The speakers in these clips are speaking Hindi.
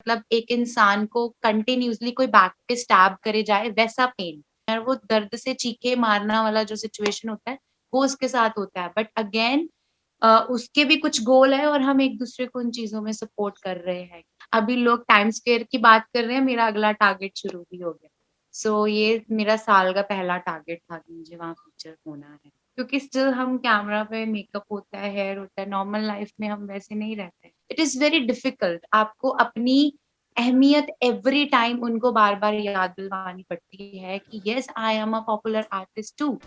मतलब एक इंसान को कंटिन्यूअसली कोई बैक पे स्टैब करे जाए वैसा पेन, और वो दर्द से चीखे मारना वाला जो सिचुएशन होता है वो उसके साथ होता है। बट अगेन उसके भी कुछ गोल है और हम एक दूसरे को उन चीजों में सपोर्ट कर रहे हैं। अभी लोग टाइम स्क्वायर की बात कर रहे हैं, मेरा अगला टारगेट शुरू भी हो गया। ये मेरा साल का पहला टारगेट था कि मुझे वहां फीचर होना है, क्योंकि स्टिल हम कैमरा पे मेकअप होता है, हेयर होता है, नॉर्मल लाइफ में हम वैसे नहीं रहते। इट इज वेरी डिफिकल्ट, आपको अपनी अहमियत एवरी टाइम उनको बार बार याद दिलवानी पड़ती है कि yes I am a popular artist too.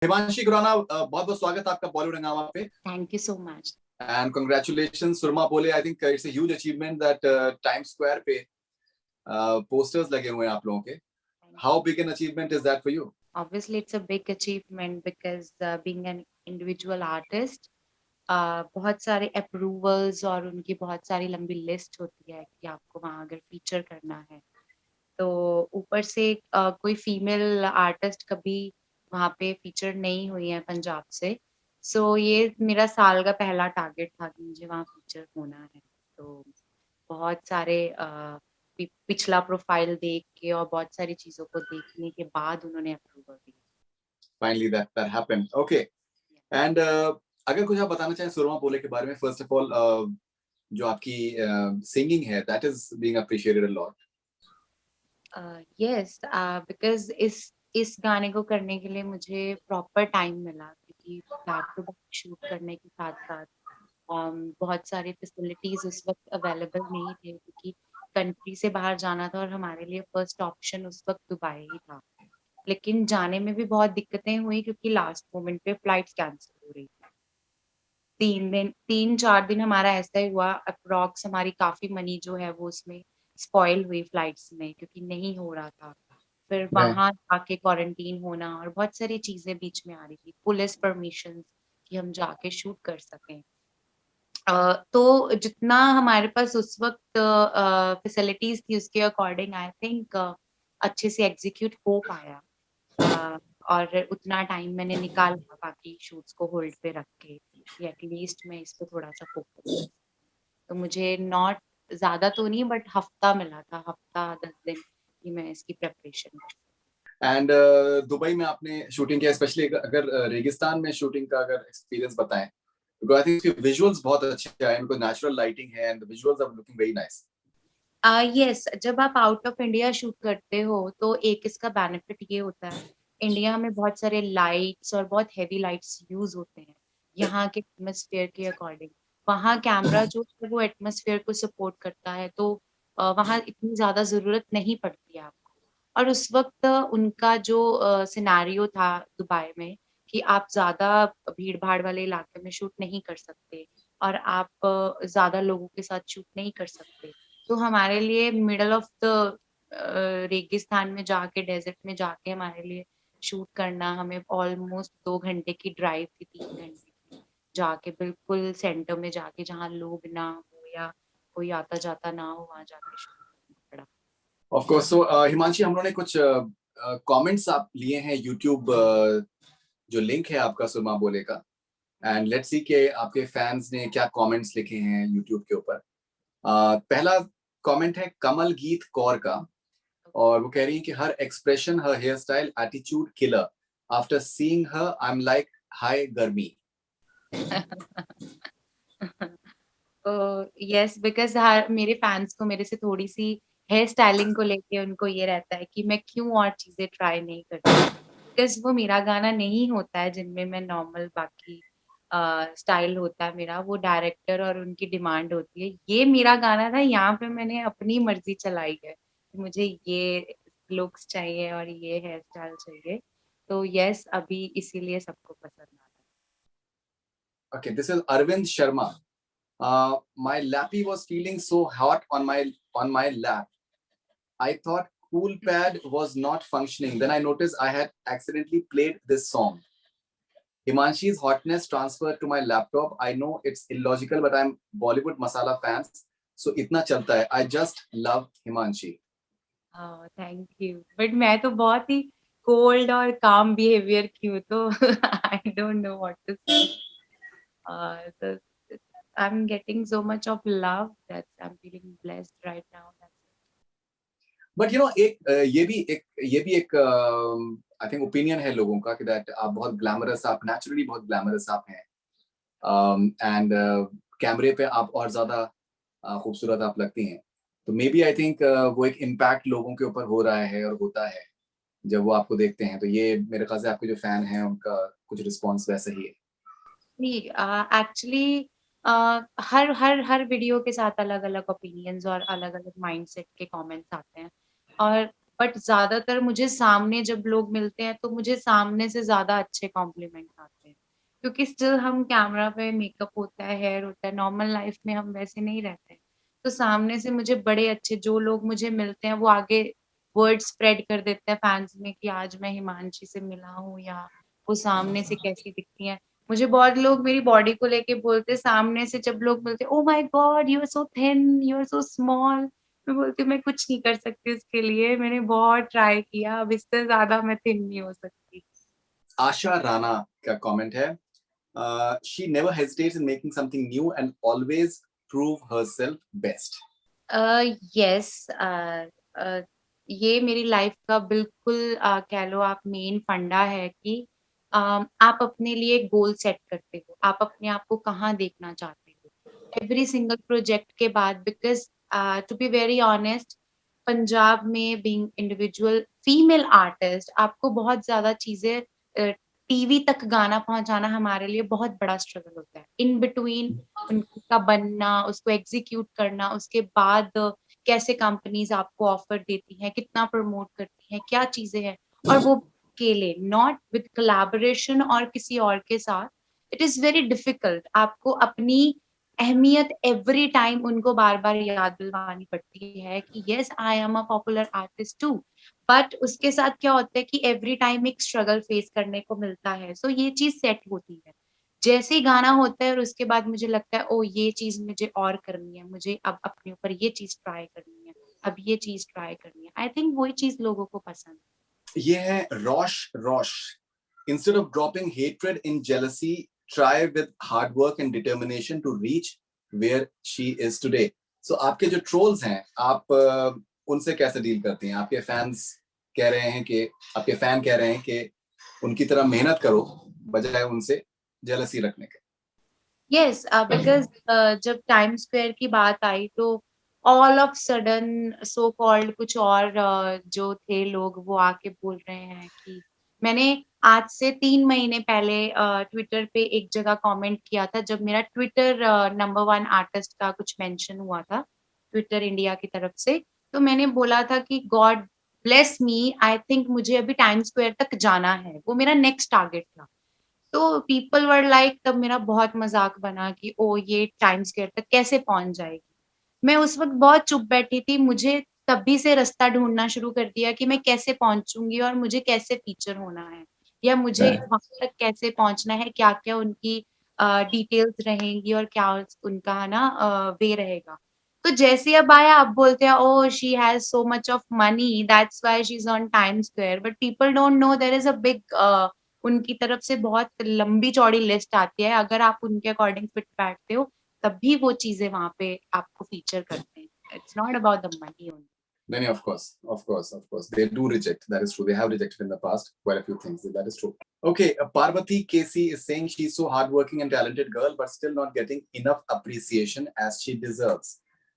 Himanshi Khurana, बहुत बहुत स्वागत आपका बॉलीवुड हंगामा पे। Thank you so much and congratulations Surma बोले। I think it's a huge achievement that Time Square पे पोस्टर्स लगे हुए हैं आप लोगों के। How big an achievement is that for you? Obviously, it's a big achievement because being an individual artist, बहुत सारे अप्रूवल्स और उनकी बहुत सारी लंबी लिस्ट होती है कि आपको वहां अगर फीचर करना है तो ऊपर से कोई फीमेल आर्टिस्ट कभी वहां पे फीचर नहीं हुई है पंजाब से। ये मेरा साल का पहला टारगेट था कि मुझे वहां फीचर होना है। तो बहुत सारे पिछला प्रोफाइल देख के और बहुत सारी चीजों को देखने के बाद उन्होंने अप्रूवल दिया। Finally that happened, okay. And अगर कुछ आप बताना चाहें सुरमा बोले के बारे में, फर्स्ट ऑफ ऑल जो आपकी सिंगिंग है that is being appreciated a lot. Yes, because इस गाने को करने के लिए मुझे प्रॉपर टाइम मिला, क्योंकि बैक टू बैक शूट करने के साथ साथ बहुत सारे फैसिलिटीज उस वक्त अवेलेबल नहीं थे, क्योंकि कंट्री से बाहर जाना था और हमारे लिए फर्स्ट ऑप्शन उस वक्त दुबई ही था। लेकिन जाने में भी बहुत दिक्कतें हुई क्योंकि लास्ट मोमेंट पे फ्लाइट्स कैंसिल हो रही थी। 3-4 दिन हमारा ऐसा ही हुआ। अप्रॉक्स हमारी काफी मनी जो है वो उसमें स्पॉइल हुई फ्लाइट्स में, क्योंकि नहीं हो रहा था। फिर वहां जाके क्वारंटीन होना और बहुत सारी चीजें बीच में आ रही थी, पुलिस परमिशन कि हम जाके शूट कर सकें। तो जितना हमारे पास उस वक्त फैसिलिटीज थी उसके अकॉर्डिंग आई थिंक अच्छे से एग्जीक्यूट हो पाया। और उतना टाइम मैंने निकाला बाकी शूट्स को होल्ड पे रख के कि एटलीस्ट मैं इस पे थोड़ा सा फोकस। तो मुझे नॉट ज्यादा तो नहीं बट हफ्ता मिला था, हफ्ता 10 दिन कि मैं इसकी प्रेपरेशन कर। एंड दुबई में आपने शूटिंग किया, स्पेशली अगर रेगिस्तान में शूटिंग का अगर एक्सपीरियंस बताएं, बिकॉज़ आई थिंक इसके विजुअल्स बहुत अच्छे आए हैं, बिकॉज़ नेचुरल लाइटिंग है and the visuals are looking very nice. Yes, जब आप आउट ऑफ इंडिया शूट करते हो तो एक इसका बेनिफिट ये होता है, इंडिया में बहुत सारे लाइट्स और बहुत हेवी लाइट्स यूज होते हैं यहाँ के एटमोसफेयर के अकॉर्डिंग। वहाँ कैमरा जो है वो एटमोसफेयर को सपोर्ट करता है, तो वहाँ इतनी ज्यादा जरूरत नहीं पड़ती है आपको। और उस वक्त उनका जो सिनेरियो था दुबई में कि आप ज्यादा भीड़ भाड़ वाले इलाके में शूट नहीं कर सकते और आप ज्यादा लोगों के साथ शूट नहीं कर सकते। तो हमारे लिए मिडल ऑफ द रेगिस्तान में जाके, डेजर्ट में जाके हमारे लिए शूट करना, हमें ऑलमोस्ट 2 घंटे की ड्राइव थी, 3 घंटे की, जाके बिल्कुल सेंटर में जाके जहाँ लोग ना हो या कोई आता जाता ना हो वहां जाके शूट करना पड़ा। Of course. सो हिमांशी, हम लोगों ने कुछ कमेंट्स आप लिए हैं यूट्यूब जो लिंक है आपका सुरमा बोले का, एंड लेट्स सी कि आपके फैंस ने क्या कमेंट्स लिखे हैं यूट्यूब के ऊपर। पहला कमेंट है कमल गीत कौर का, और वो कह रही है कि हर एक्सप्रेशन, हर hair style, attitude killer, after seeing her I am like हाय गर्मी। तो यस, बिकॉज हर मेरे फैंस को मेरे से थोड़ी सी हेयर स्टाइलिंग को लेके उनको ये रहता है कि मैं क्यों और चीजें ट्राई नहीं करती, बिकॉज वो मेरा गाना नहीं होता है जिनमें मैं नॉर्मल बाकी स्टाइल होता है मेरा, वो डायरेक्टर और उनकी डिमांड होती है। ये मेरा गाना था, यहाँ पे मैंने अपनी मर्जी चलाई है कि मुझे ये लुक्स चाहिए और ये हेयर स्टाइल चाहिए। तो यस, अभी इसीलिए सबको पसंद आता है। Okay, this is Arvind Sharma. My lappy was feeling so hot on my lap. I thought Cool Pad was not functioning. Then I noticed I had accidentally played this song. Himanshi's hotness transferred to my laptop. I know it's illogical, but I'm Bollywood masala fans, so इतना चलता है. I just love Himanshi. Thank you, but मैं तो बहुत ही कोल्ड और काम बिहेवियर की हूँ, तो I don't know what to say. I'm getting so much of love that I'm feeling blessed right now. That's But you know, ये भी एक आई थिंक ओपिनियन है लोगों का कि दैट आप बहुत ग्लैमरस, आप नेचुरली बहुत ग्लैमरस आप हैं, एंड कैमरे पे आप और ज्यादा खूबसूरत आप लगती हैं. तो मे बी आई थिंक वो एक इम्पैक्ट लोगों के ऊपर हो रहा है और होता है जब वो आपको देखते हैं. तो ये मेरे ख्याल से आपके जो फैन हैं उनका कुछ रिस्पॉन्स वैसा ही है. नहीं, एक्चुअली हर हर हर वीडियो के साथ अलग-अलग ओपिनियंस और अलग-अलग माइंडसेट के कमेंट्स आते हैं, और बट ज़्यादातर मुझे सामने जब लोग मिलते हैं तो मुझे सामने से ज़्यादा अच्छे कॉम्प्लीमेंट्स आते हैं, क्योंकि स्टिल हम कैमरा पे मेकअप होता है, हेयर होता है, नॉर्मल लाइफ में हम वैसे नहीं रहते हैं. तो सामने से मुझे बड़े अच्छे जो लोग मुझे मिलते हैं वो आगे वर्ड स्प्रेड कर देते हैं फैन्स में कि आज मैं हिमांशी से मिला हूँ, या वो सामने से कैसी दिखती हैं. मुझे बहुत लोग मेरी बॉडी को लेके बोलते, सामने से जब लोग बोलते, oh my God you are so thin, you are so small. मैं बोलती हूँ मैं कुछ नहीं कर सकती उसके लिए, मैंने बहुत ट्राई किया, अब इससे ज़्यादा मैं थिन नहीं हो सकती. आशा राणा का कमेंट है, she never hesitates in making something new and always prove herself best. Yes, ये मेरी लाइफ का बिल्कुल कह लो आप मेन फंडा है कि आप अपने लिए गोल सेट करते हो, आप अपने आप को कहाँ देखना चाहते हो एवरी सिंगल प्रोजेक्ट के बाद. Because to be very honest, Punjab में बीइंग इंडिविजुअल फीमेल आर्टिस्ट आपको बहुत ज्यादा चीजें, टीवी तक गाना पहुंचाना हमारे लिए बहुत बड़ा स्ट्रगल होता है. इन बिटवीन उनका बनना, उसको एग्जीक्यूट करना, उसके बाद कैसे कंपनीज आपको ऑफर देती हैं, कितना प्रमोट करती हैं, क्या चीजें हैं, और वो अकेले, नॉट विद कोलैबोरेशन और किसी और के साथ. It is very difficult. आपको अपनी अहमियत एवरी टाइम उनको बार बार याद दिलवानी पड़ती है कि yes I am a popular artist too. But उसके साथ क्या होता है कि एवरी टाइम एक स्ट्रगल फेस करने को मिलता है. सो ये चीज सेट होती है जैसे ही गाना होता है, और उसके बाद मुझे लगता है ओ ये चीज मुझे और करनी है, मुझे अब अपने ऊपर ये चीज ट्राई करनी है, अब ये चीज ट्राई करनी है. आई थिंक वही चीज लोगों को पसंद है. ये है रोश रोश. Instead of dropping hatred in jealousy, try with hard work and determination to reach where she is today. So आपके जो ट्रोल्स हैं, आप उनसे कैसे डील करती हैं? आपके फैंस कह रहे हैं कि आपके फैन कह रहे हैं कि उनकी तरह मेहनत करो बजाय उनसे जेलसी रखने के. यस, बिकॉज जब टाइम स्क्वायर की बात आई तो all of sudden so called कुछ और जो थे लोग वो आके बोल रहे हैं कि मैंने आज से 3 महीने पहले ट्विटर पे एक जगह कमेंट किया था जब मेरा ट्विटर नंबर 1 आर्टिस्ट का कुछ मेंशन हुआ था ट्विटर इंडिया की तरफ से. तो मैंने बोला था कि God bless me, I think मुझे अभी टाइम स्क्वायर तक जाना है, वो मेरा नेक्स्ट टारगेट था. तो पीपल वर लाइक, तब मेरा बहुत मजाक बना कि ओ ये टाइम स्क्वायर तक कैसे पहुंच जाएगी. मैं उस वक्त बहुत चुप बैठी थी, मुझे तभी से रास्ता ढूंढना शुरू कर दिया कि मैं कैसे पहुंचूंगी और मुझे कैसे फीचर होना है, या मुझे वहां तक कैसे पहुंचना है, क्या क्या उनकी डिटेल्स रहेंगी और क्या उनका है ना वे रहेगा. तो जैसे अब आया, अब बोलते हैं oh she has so much of money that's why she is on Time Square, but people don't know there is a big, उनकी तरफ से बहुत लंबी चौड़ी लिस्ट आती है. अगर आप उनके अकॉर्डिंग फिट बैठते हो तभी वो चीजें वहां पे आपको फीचर करते हैं. It's not about the money only. No, no, of course. They do reject. That is true. They have rejected in the past quite a few things. That is true. Okay, Parvati Casey is saying she's so hardworking and talented girl, but still not getting enough appreciation as she deserves.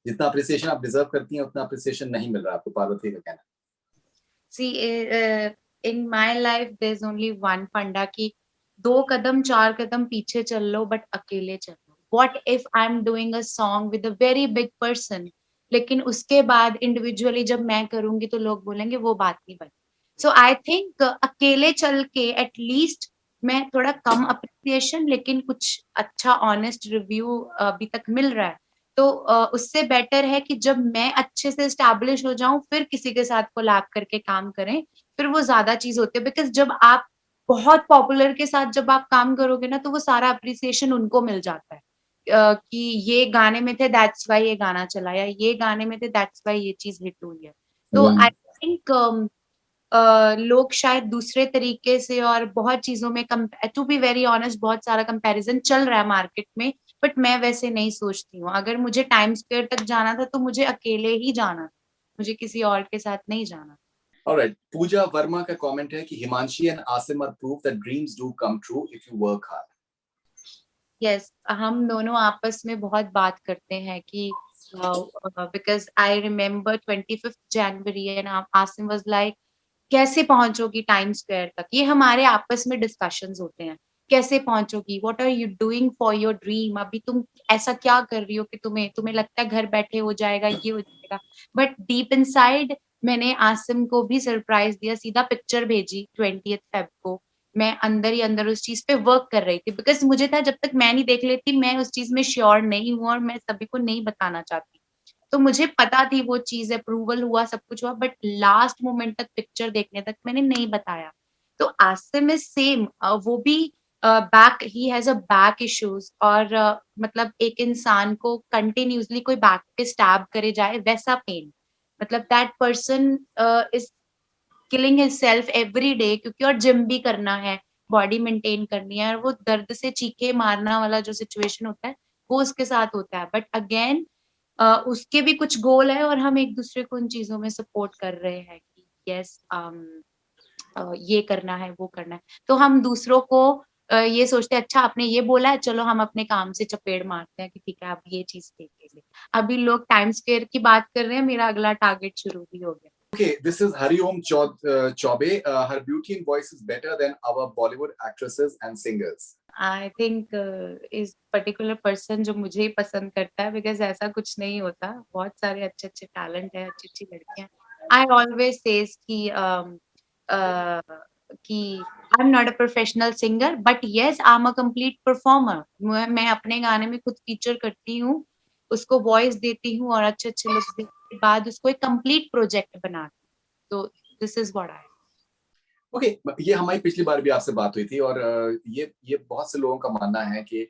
जितना appreciation आप deserve करती हैं, उतना appreciation नहीं मिल रहा आपको. पार्वती का कहना. See, in my life there's only one फंडा कि 2 कदम 4 कदम पीछे चल लो बट अकेले चलो. What if I'm doing a song with a very big person, लेकिन उसके बाद इंडिविजुअली जब मैं करूंगी तो लोग बोलेंगे वो बात नहीं बनी. सो आई थिंक अकेले चल के एटलीस्ट मैं थोड़ा कम अप्रिसिएशन लेकिन कुछ अच्छा ऑनेस्ट रिव्यू अभी तक मिल रहा है. तो उससे बेटर है कि जब मैं अच्छे से एस्टैब्लिश हो जाऊं फिर किसी के साथ कोलैब करके काम करें, फिर वो ज्यादा चीज होती है. बिकॉज जब आप बहुत पॉपुलर के साथ जब आप काम करोगे ना, तो वो सारा एप्रिसिएशन उनको मिल जाता है। कि ये गाने में थे दैट्स व्हाई ये गाना चला, या ये गाने में थे दैट्स व्हाई ये चीज़ हिट हुई है। तो आई थिंक लोग शायद दूसरे तरीके से और बहुत चीज़ों में टू बी वेरी ऑनेस्ट बहुत सारा कंपैरिज़न चल रहा है मार्केट में, बट मैं वैसे नहीं सोचती हूँ। अगर मुझे टाइम्स स्क्वेयर तक जाना था, तो मुझे अकेले ही जाना था। मुझे किसी और के साथ नहीं जाना। ऑलराइट, पूजा वर्मा का कमेंट है कि Himanshi and Asim are proof that dreams do come true if you work hard. Yes, हम दोनों आपस में बहुत बात करते हैं कि because I remember 25th January and Asim was like कैसे पहुँचोगी टाइम्स स्क्वायर तक? ये हमारे आपस में डिस्कशंस होते हैं। कैसे पहुँचोगी? What are you doing for your dream? अभी तुम ऐसा क्या कर रही हो कि तुम्हें तुम्हें लगता है घर बैठे हो जाएगा, ये हो जाएगा। बट डीप इनसाइड मैंने आसिम को भी सरप्राइज़ दिया, सीधा पिक्चर भेजी 20th फ़ेब को। मैं अंदर ही अंदर उस चीज़ पे वर्क कर रही थी बिकॉज़ मुझे था जब तक मैं नहीं देख लेती, मैं उस चीज़ में श्योर नहीं हूँ और मैं सभी को नहीं बताना चाहती। तो मुझे पता थी वो चीज़ अप्रूवल हुआ, सब कुछ हुआ बट लास्ट मोमेंट तक पिक्चर देखने तक मैंने नहीं बताया। तो आसिम इज़ सेम वो भी back he has a back issues और मतलब एक इंसान को कंटीन्यूअसली कोई बैक पे स्टैब करे जाए वैसा पेन। मतलब that person is killing himself every day क्योंकि और जिम भी करना है, बॉडी मेंटेन करनी है और वो दर्द से चीखे मारना वाला जो सिचुएशन होता है, वो उसके साथ होता है। बट अगेन उसके भी कुछ गोल है और हम एक-दूसरे को उन चीज़ों में सपोर्ट कर रहे हैं कि येस ये करना है, वो करना है। तो हम दूसरों को ये सोचते हैं अच्छा आपने ये बोला है, चलो हम अपने काम से चपेड़ मारते हैं कि ठीक है, अब ये चीज़ देखेंगे। अभी लोग टाइम स्क्वेयर की बात कर रहे हैं, मेरा अगला टारगेट शुरू भी हो गया। Okay, this is Hariom Chaube. Her beauty and voice is better than our Bollywood actresses and singers. I think इस पर्टिकुलर पर्सन जो मुझे ही पसंद करता है बिकॉज़ ऐसा कुछ नहीं होता। बहुत सारे अच्छे-अच्छे टैलेंट हैं, अच्छी-अच्छी लड़कियाँ। आई ऑलवेज़ सेज़ कि I am not a professional singer but yes I am a complete performer. मैं अपने गाने में खुद फीचर करती हूँ, उसको वॉइस देती हूँ और अच्छे-अच्छे लुक्स देने के बाद उसको एक कंप्लीट प्रोजेक्ट बनाती हूँ। तो this is what I am. Okay, ये हमारी पिछली बार भी आपसे बात हुई थी और ये बहुत से लोगों का मानना है कि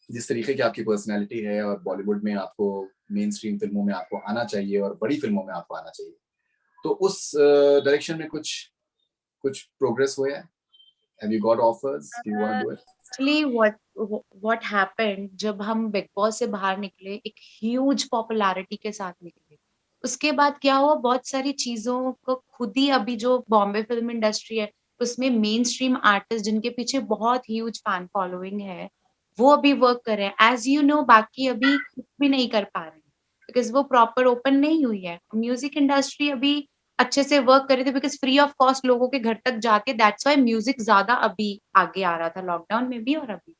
जिस तरीके की आपकी पर्सनैलिटी है और बॉलीवुड में आपको मेन स्ट्रीम फ़िल्मों में आपको आना चाहिए और बड़ी फ़िल्मों में आपको आना चाहिए। तो उस डायरेक्शन में कुछ कुछ प्रोग्रेस हुआ है? Have you got offers? Do you want to do it? Actually what happened जब हम बिग बॉस से बाहर निकले, एक ह्यूज पॉपुलैरिटी के साथ निकले। उसके बाद क्या हुआ बहुत सारी चीज़ों को खुद ही अभी जो बॉम्बे फ़िल्म इंडस्ट्री है, उसमें मेन स्ट्रीम आर्टिस्ट जिनके पीछे बहुत ह्यूज फैन फॉलोइंग है, वो अभी वर्क कर रहे हैं। एज़ यू नो बाकी अभी कुछ भी नहीं कर पा रहे हैं, बिकॉज़ वो प्रॉपर ओपन नहीं हुई है। म्यूज़िक इंडस्ट्री अभी अच्छे से वर्क कर रहे थे बिकॉज़ फ्री ऑफ कॉस्ट लोगों के घर तक जाके दैट्स व्हाई म्यूज़िक ज़्यादा अभी आगे आ रहा था लॉकडाउन में भी और अभी।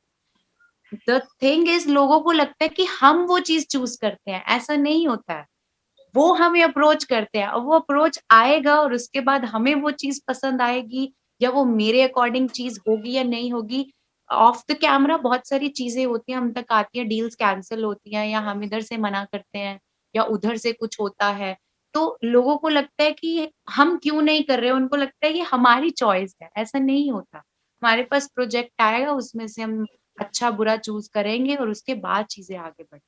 द थिंग इज़ लोगों को लगता है कि हम वो चीज़ चूज़ करते हैं, ऐसा नहीं होता है। वो हमें अप्रोच करते हैं और वो अप्रोच आएगा और उसके बाद हमें वो चीज़ पसंद आएगी या वो मेरे अकॉर्डिंग चीज़ होगी या नहीं होगी। ऑफ द कैमरा बहुत सारी चीज़ें होती हैं, हम तक आती हैं, डील्स कैंसल होती हैं या हम इधर से मना करते हैं या उधर से कुछ होता है। तो लोगों को लगता है कि हम क्यों नहीं कर रहे हैं, उनको लगता है ये हमारी चॉइस है, ऐसा नहीं होता। हमारे पास प्रोजेक्ट आएगा उसमें से हम अच्छा-बुरा चूज़ करेंगे और उसके बाद चीज़ें आगे बढ़